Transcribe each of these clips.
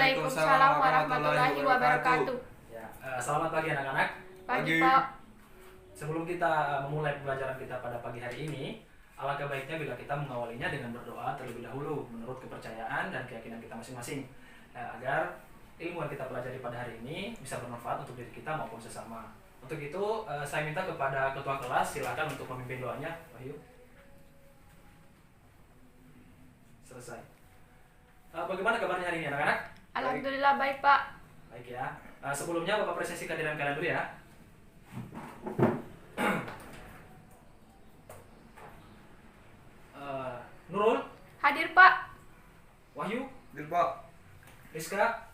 Waalaikumsalam warahmatullahi wabarakatuh. Ya, selamat pagi anak-anak. Pagi, Pak. Sebelum kita memulai pembelajaran kita pada pagi hari ini, alangkah baiknya bila kita mengawalinya dengan berdoa terlebih dahulu menurut kepercayaan dan keyakinan kita masing-masing, agar ilmu yang kita pelajari pada hari ini bisa bermanfaat untuk diri kita maupun sesama. Untuk itu, saya minta kepada ketua kelas, silakan untuk memimpin doanya, Wahyu. Selesai. Bagaimana kabarnya hari ini anak-anak? Alhamdulillah baik, Pak. Baik ya. Sebelumnya Bapak presentasi kehadiran kalian dulu ya. Nurul, Hadir, Pak. Wahyu, Hadir, Pak. Rizka,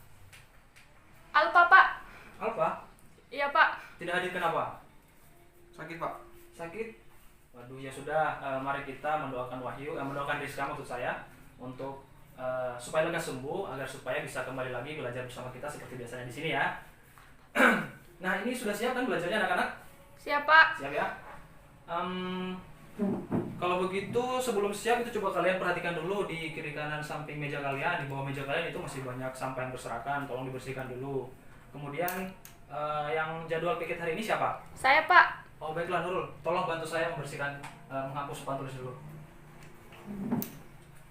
Alfa, Pak. Alfa. Iya, Pak. Tidak hadir kenapa? Sakit, Pak. Sakit? Waduh, ya sudah. Mari kita mendoakan Wahyu, mendoakan Rizka maksud saya, untuk supaya lekas sembuh, agar supaya bisa kembali lagi belajar bersama kita seperti biasanya di sini ya. Nah, ini sudah siap kan belajarnya anak-anak? Siap, Pak. Siap ya. Kalau begitu sebelum siap itu coba kalian perhatikan dulu di kiri kanan samping meja kalian, di bawah meja kalian itu masih banyak sampah yang berserakan, tolong dibersihkan dulu. Kemudian yang jadwal piket hari ini siapa? Saya, Pak. Oh baiklah Nurul, tolong bantu saya membersihkan, menghapus papan tulis dulu.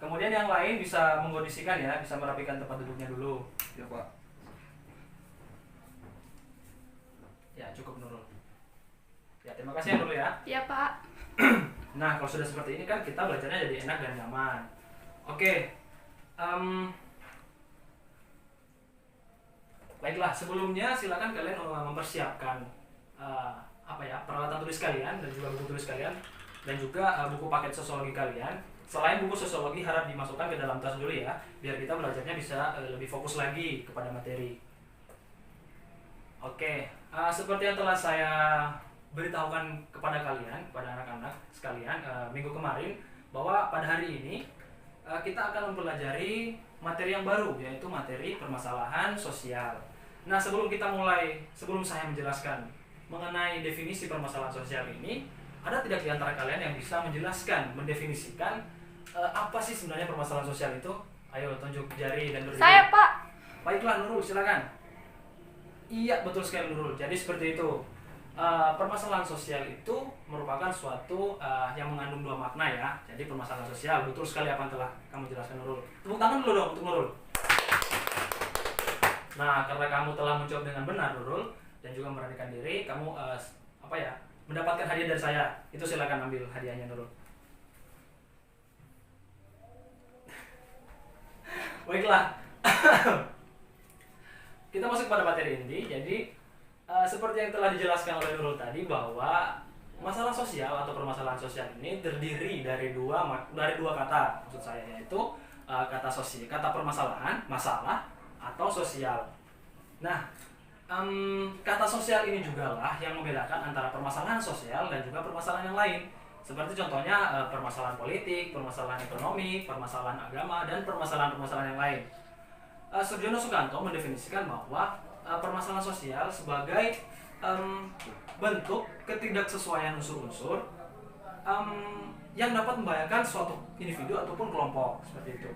Kemudian yang lain bisa mengkondisikan ya, bisa merapikan tempat duduknya dulu. Ya, Pak. Ya cukup Nurul. Ya terima kasih ya Nurul ya. Iya, Pak. Nah kalau sudah seperti ini kan kita belajarnya jadi enak dan nyaman. Oke. Baiklah, sebelumnya silakan kalian mempersiapkan peralatan tulis kalian dan juga buku tulis kalian dan juga buku paket sosiologi kalian. Selain buku sosiologi harap dimasukkan ke dalam tas dulu ya, biar kita belajarnya bisa lebih fokus lagi kepada materi. Oke, seperti yang telah saya beritahukan kepada kalian, kepada anak-anak sekalian minggu kemarin, bahwa pada hari ini kita akan mempelajari materi yang baru, yaitu materi permasalahan sosial. Nah, sebelum saya menjelaskan mengenai definisi permasalahan sosial ini, ada tidak di antara kalian yang bisa menjelaskan, mendefinisikan apa sih sebenarnya permasalahan sosial itu? Ayo tunjuk jari dan berdiri. Saya, Pak. Baiklah Nurul, silakan. Iya, betul sekali Nurul. Jadi seperti itu. Permasalahan sosial itu merupakan suatu yang mengandung dua makna ya. Jadi permasalahan sosial, betul sekali apa yang telah kamu jelaskan Nurul. Tepuk tangan dulu dong untuk Nurul. Nah, karena kamu telah menjawab dengan benar Nurul dan juga memberanikan diri, kamu mendapatkan hadiah dari saya. Itu silakan ambil hadiahnya Nurul. Baiklah. Kita masuk pada materi inti. Jadi seperti yang telah dijelaskan oleh Nurul tadi, bahwa masalah sosial atau permasalahan sosial ini terdiri dari dua kata, maksud saya, yaitu kata permasalahan, masalah, atau sosial. Nah, kata sosial ini juga lah yang membedakan antara permasalahan sosial dan juga permasalahan yang lain. Seperti contohnya permasalahan politik, permasalahan ekonomi, permasalahan agama, dan permasalahan-permasalahan yang lain. Surjono Sukanto mendefinisikan bahwa permasalahan sosial sebagai bentuk ketidaksesuaian unsur-unsur yang dapat membahayakan suatu individu ataupun kelompok, seperti itu.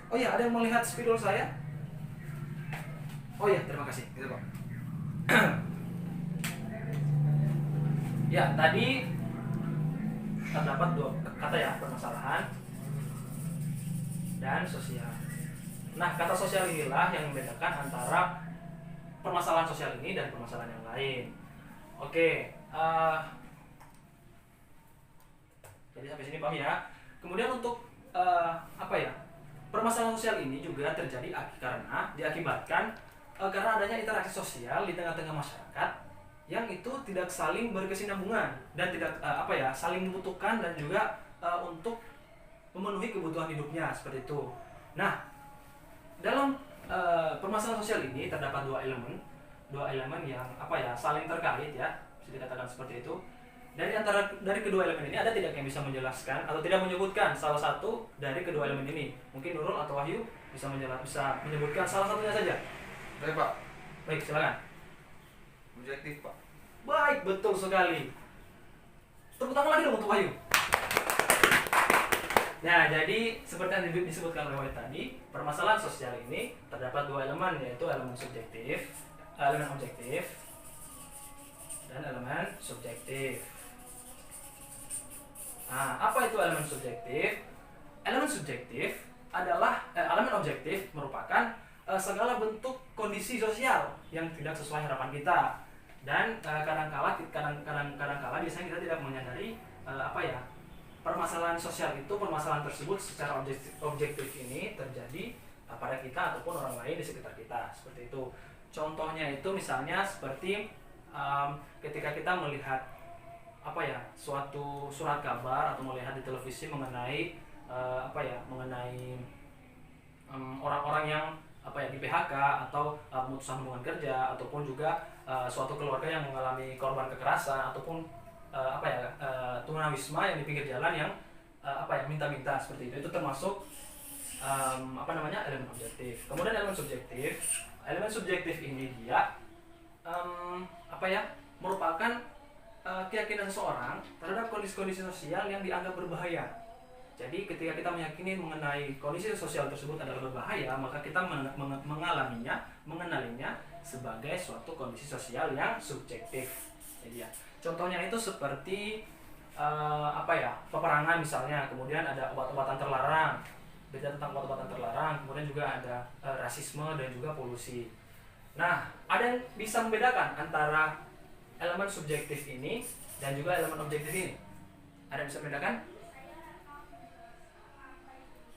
Oh ya, ada yang melihat spidol saya? Oh ya, terima kasih. Gitu, Pak. Ya, tadi terdapat dua kata ya, permasalahan dan sosial. Nah, kata sosial inilah yang membedakan antara permasalahan sosial ini dan permasalahan yang lain. Oke, jadi sampai sini paham ya. Kemudian untuk permasalahan sosial ini juga terjadi diakibatkan karena adanya interaksi sosial di tengah-tengah masyarakat yang itu tidak saling berkesinambungan dan tidak saling membutuhkan dan juga untuk memenuhi kebutuhan hidupnya, seperti itu. Nah, dalam permasalahan sosial ini terdapat dua elemen yang saling terkait ya, bisa dikatakan seperti itu. Dari kedua elemen ini ada tidak yang bisa menjelaskan atau tidak menyebutkan salah satu dari kedua elemen ini? Mungkin Nurul atau Wahyu bisa menyebutkan salah satunya saja. Baik, Pak. Baik, silakan. Objektif, Pak. Baik, betul sekali. Tepuk tangan lagi dong untuk Wahyu. Nah, jadi seperti yang disebutkan oleh Wahid tadi, permasalahan sosial ini terdapat dua elemen, yaitu elemen objektif, dan elemen subjektif. Nah, apa itu elemen subjektif? Elemen subjektif adalah elemen objektif merupakan segala bentuk kondisi sosial yang tidak sesuai harapan kita, dan kadang-kala biasanya kita tidak menyadari permasalahan sosial itu, permasalahan tersebut secara objektif ini terjadi pada kita ataupun orang lain di sekitar kita, seperti itu. Contohnya itu misalnya seperti ketika kita melihat suatu surat kabar atau melihat di televisi mengenai orang-orang yang di PHK atau memutuskan hubungan kerja, ataupun juga suatu keluarga yang mengalami korban kekerasan ataupun tunawisma yang di pinggir jalan yang minta-minta seperti itu termasuk elemen objektif. Kemudian elemen subjektif ini dia merupakan keyakinan seseorang terhadap kondisi-kondisi sosial yang dianggap berbahaya. Jadi ketika kita meyakini mengenai kondisi sosial tersebut adalah berbahaya, maka kita mengenalinya sebagai suatu kondisi sosial yang subjektif. Jadi contohnya itu seperti peperangan misalnya, kemudian ada obat-obatan terlarang, beda tentang obat-obatan terlarang, kemudian juga ada rasisme dan juga polusi. Nah, ada yang bisa membedakan antara elemen subjektif ini dan juga elemen objektif ini? Ada yang bisa membedakan?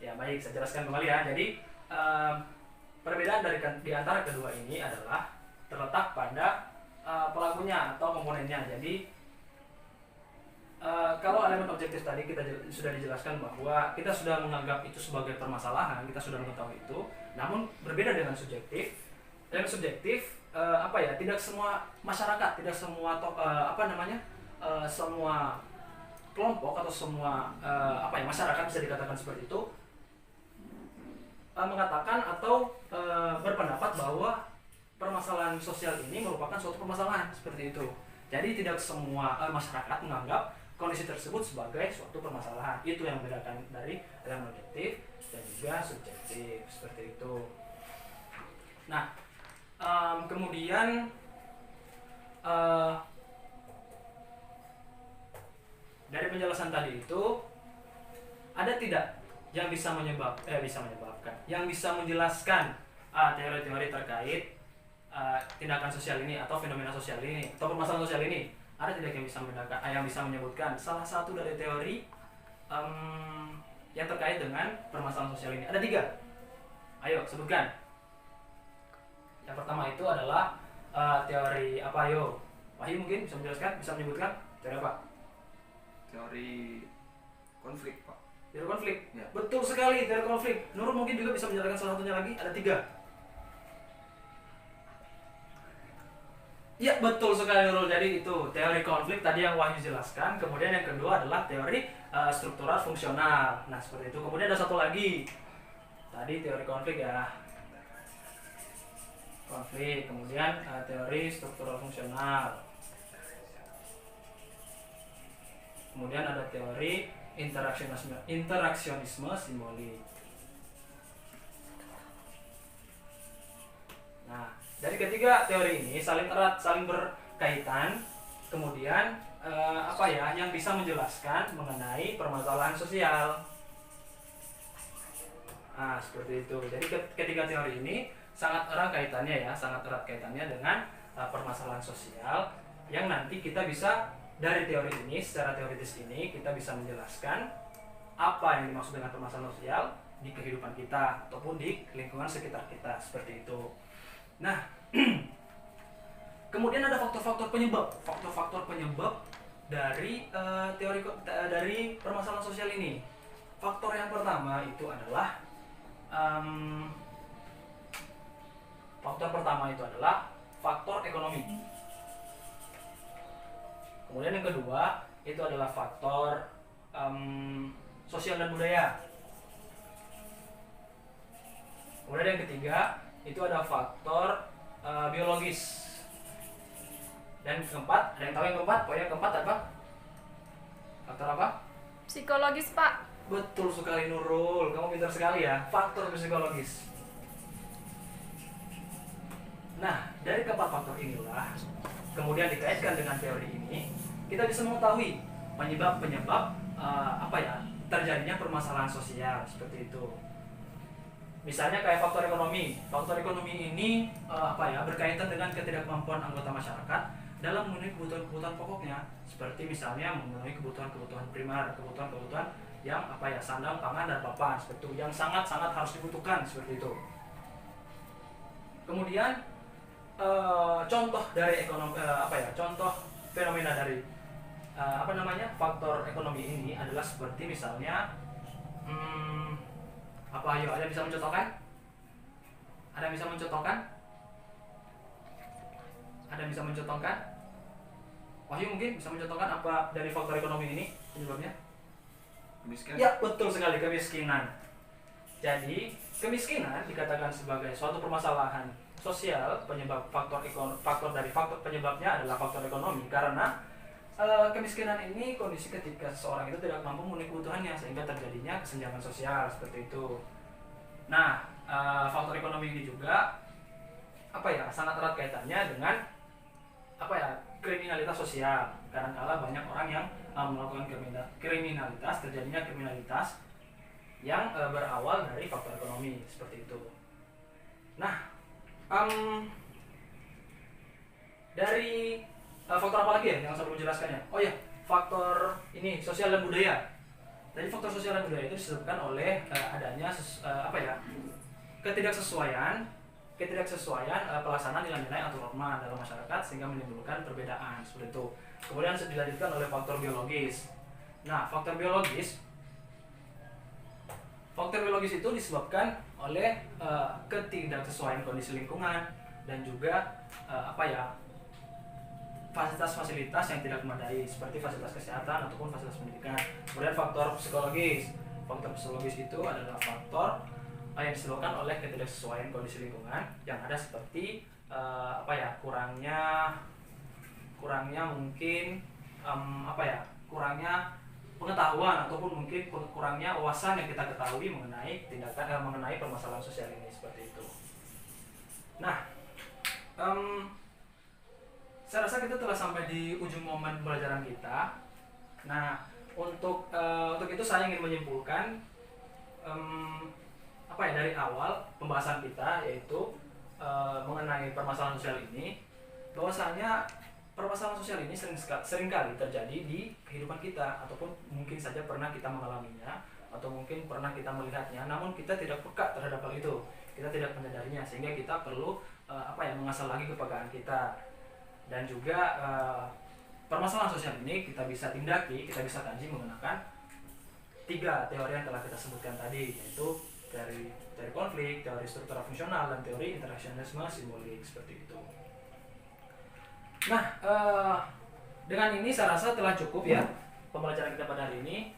Ya baik, saya jelaskan kembali ya. Jadi perbedaan di antara kedua ini adalah terletak pada pelakunya atau komponennya. Jadi kalau elemen objektif tadi kita sudah dijelaskan bahwa kita sudah menganggap itu sebagai permasalahan, kita sudah mengetahui itu. Namun berbeda dengan subjektif. Elemen subjektif tidak semua masyarakat, tidak semua semua kelompok atau semua masyarakat bisa dikatakan seperti itu mengatakan atau berpendapat bahwa permasalahan sosial ini merupakan suatu permasalahan seperti itu. Jadi tidak semua masyarakat menganggap kondisi tersebut sebagai suatu permasalahan. Itu yang membedakan dari elemen objektif dan juga subjektif seperti itu. Nah, kemudian dari penjelasan tadi itu ada tidak yang bisa menyebabkan, yang bisa menjelaskan teori-teori terkait tindakan sosial ini atau fenomena sosial ini atau permasalahan sosial ini? Ada tidak yang bisa membedakan, yang bisa menyebutkan salah satu dari teori yang terkait dengan permasalahan sosial ini? Ada 3. Ayo sebutkan. Yang pertama itu adalah teori apa? Ayo, Wahyu mungkin bisa menjelaskan, bisa menyebutkan teori apa? Teori konflik, Pak. Teori konflik. Ya. Betul sekali, teori konflik. Nurul mungkin juga bisa menjelaskan salah satunya lagi. Ada 3. Ya, betul sekali Nurul. Jadi itu teori konflik tadi yang Wahyu jelaskan. Kemudian yang kedua adalah teori struktural fungsional. Nah, seperti itu. Kemudian ada satu lagi. Tadi teori konflik ya. Konflik. Kemudian teori struktural fungsional. Kemudian ada teori interaksionisme simbolik. Nah, dari ketiga teori ini saling erat, saling berkaitan. Kemudian yang bisa menjelaskan mengenai permasalahan sosial. Nah, seperti itu. Jadi ketiga teori ini sangat erat kaitannya dengan permasalahan sosial yang nanti kita bisa dari teori ini, secara teoritis ini kita bisa menjelaskan apa yang dimaksud dengan permasalahan sosial di kehidupan kita ataupun di lingkungan sekitar kita, seperti itu. Nah, kemudian ada faktor-faktor penyebab dari dari permasalahan sosial ini. Faktor yang pertama itu adalah faktor ekonomi. Kemudian yang kedua itu adalah faktor sosial dan budaya. Kemudian yang ketiga itu ada faktor biologis. Dan keempat, ada yang tahu yang keempat? Pokoknya keempat apa? Faktor apa? Psikologis, Pak. Betul sekali Nurul, kamu pintar sekali ya. Faktor psikologis. Nah, dari keempat faktor inilah kemudian dikaitkan dengan teori ini, kita bisa mengetahui penyebab-penyebab terjadinya permasalahan sosial seperti itu. Misalnya kayak faktor ekonomi. Faktor ekonomi ini berkaitan dengan ketidakmampuan anggota masyarakat dalam memenuhi kebutuhan-kebutuhan pokoknya, seperti misalnya memenuhi kebutuhan-kebutuhan primer, kebutuhan-kebutuhan yang sandang, pangan, dan papan, seperti itu, yang sangat-sangat harus dibutuhkan seperti itu. Kemudian contoh dari contoh fenomena dari faktor ekonomi ini adalah seperti misalnya ada yang bisa mencontohkan? Ada yang bisa mencontohkan? Ada yang bisa mencontohkan? Wahyu mungkin bisa mencontohkan apa dari faktor ekonomi ini penyebabnya? Kemiskinan. Ya, betul sekali, kemiskinan. Jadi, kemiskinan dikatakan sebagai suatu permasalahan sosial. Faktor penyebabnya adalah faktor ekonomi, karena kemiskinan ini kondisi ketika seseorang itu tidak mampu memenuhi kebutuhannya sehingga terjadinya kesenjangan sosial seperti itu. Nah, faktor ekonomi ini juga sangat erat kaitannya dengan kriminalitas sosial. Kadang-kala banyak orang yang melakukan kriminalitas, terjadinya kriminalitas yang berawal dari faktor ekonomi seperti itu. Nah, dari faktor apa lagi ya yang saya perlu jelaskannya? Oh ya, faktor ini sosial dan budaya. Jadi faktor sosial dan budaya itu disebabkan oleh adanya ketidaksesuaian pelaksanaan nilai-nilai atau norma dalam masyarakat sehingga menimbulkan perbedaan seperti itu. Kemudian dilanjutkan oleh faktor biologis. Nah, faktor biologis itu disebabkan oleh ketidaksesuaian kondisi lingkungan dan juga fasilitas-fasilitas yang tidak memadai seperti fasilitas kesehatan ataupun fasilitas pendidikan. Kemudian faktor psikologis. Faktor psikologis itu adalah faktor yang disebabkan oleh ketidaksesuaian kondisi lingkungan yang ada seperti kurangnya pengetahuan ataupun mungkin kurangnya wawasan yang kita ketahui mengenai permasalahan sosial ini seperti itu. Nah, saya rasa kita telah sampai di ujung momen pembelajaran kita. Nah, untuk itu saya ingin menyimpulkan dari awal pembahasan kita, yaitu mengenai permasalahan sosial ini, bahwasanya permasalahan sosial ini seringkali terjadi di kehidupan kita, ataupun mungkin saja pernah kita mengalaminya atau mungkin pernah kita melihatnya, namun kita tidak peka terhadap hal itu, kita tidak menyadarinya, sehingga kita perlu mengasah lagi kepekaan kita. Dan juga permasalahan sosial ini kita bisa tindaki, kita bisa kaji menggunakan 3 teori yang telah kita sebutkan tadi, yaitu teori konflik, teori struktural fungsional, dan teori interaksionisme simbolik seperti itu. Nah, dengan ini saya rasa telah cukup ya pembelajaran kita pada hari ini.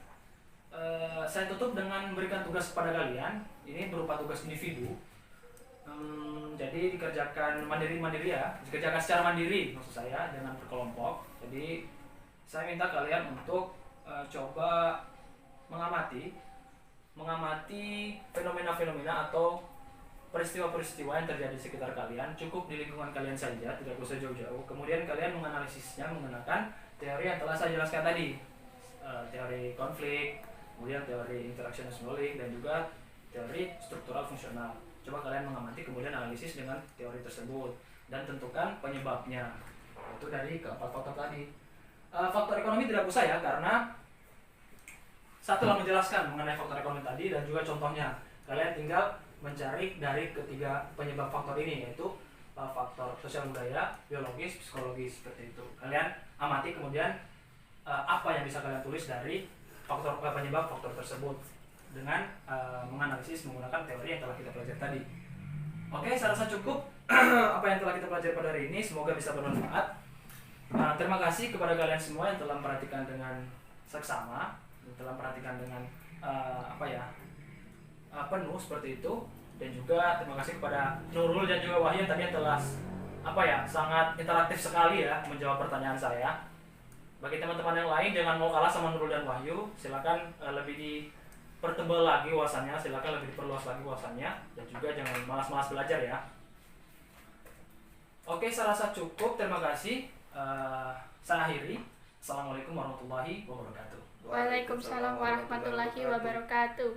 Saya tutup dengan memberikan tugas kepada kalian. Ini berupa tugas individu. Jadi dikerjakan mandiri ya, dikerjakan secara mandiri maksud saya, jangan berkelompok. Jadi saya minta kalian untuk coba mengamati fenomena-fenomena atau peristiwa-peristiwa yang terjadi di sekitar kalian, cukup di lingkungan kalian saja, tidak usah jauh-jauh. Kemudian kalian menganalisisnya menggunakan teori yang telah saya jelaskan tadi, teori konflik, kemudian teori interaction simbolik, dan juga teori struktural fungsional. Coba kalian mengamati, kemudian analisis dengan teori tersebut dan tentukan penyebabnya. Itu dari keempat faktor tadi. Faktor ekonomi tidak usah ya, karena saya telah menjelaskan mengenai faktor ekonomi tadi dan juga contohnya. Kalian tinggal mencari dari ketiga penyebab faktor ini, yaitu faktor sosial budaya, biologis, psikologis seperti itu. Kalian amati, kemudian apa yang bisa kalian tulis dari penyebab faktor tersebut dengan menganalisis menggunakan teori yang telah kita pelajari tadi. Oke, saya rasa cukup apa yang telah kita pelajari pada hari ini. Semoga bisa bermanfaat. Terima kasih kepada kalian semua yang telah memperhatikan dengan seksama, yang telah memperhatikan dengan penuh seperti itu. Dan juga terima kasih kepada Nurul dan juga Wahyu yang tadi telah sangat interaktif sekali ya menjawab pertanyaan saya. Bagi teman-teman yang lain, jangan mau kalah sama Nurul dan Wahyu. Silakan lebih pertebal lagi wawasannya, silakan lebih diperluas lagi wawasannya, dan juga jangan malas-malas belajar ya. Oke, saya rasa cukup. Terima kasih. Saya akhiri. Assalamualaikum warahmatullahi wabarakatuh. Waalaikumsalam warahmatullahi wabarakatuh.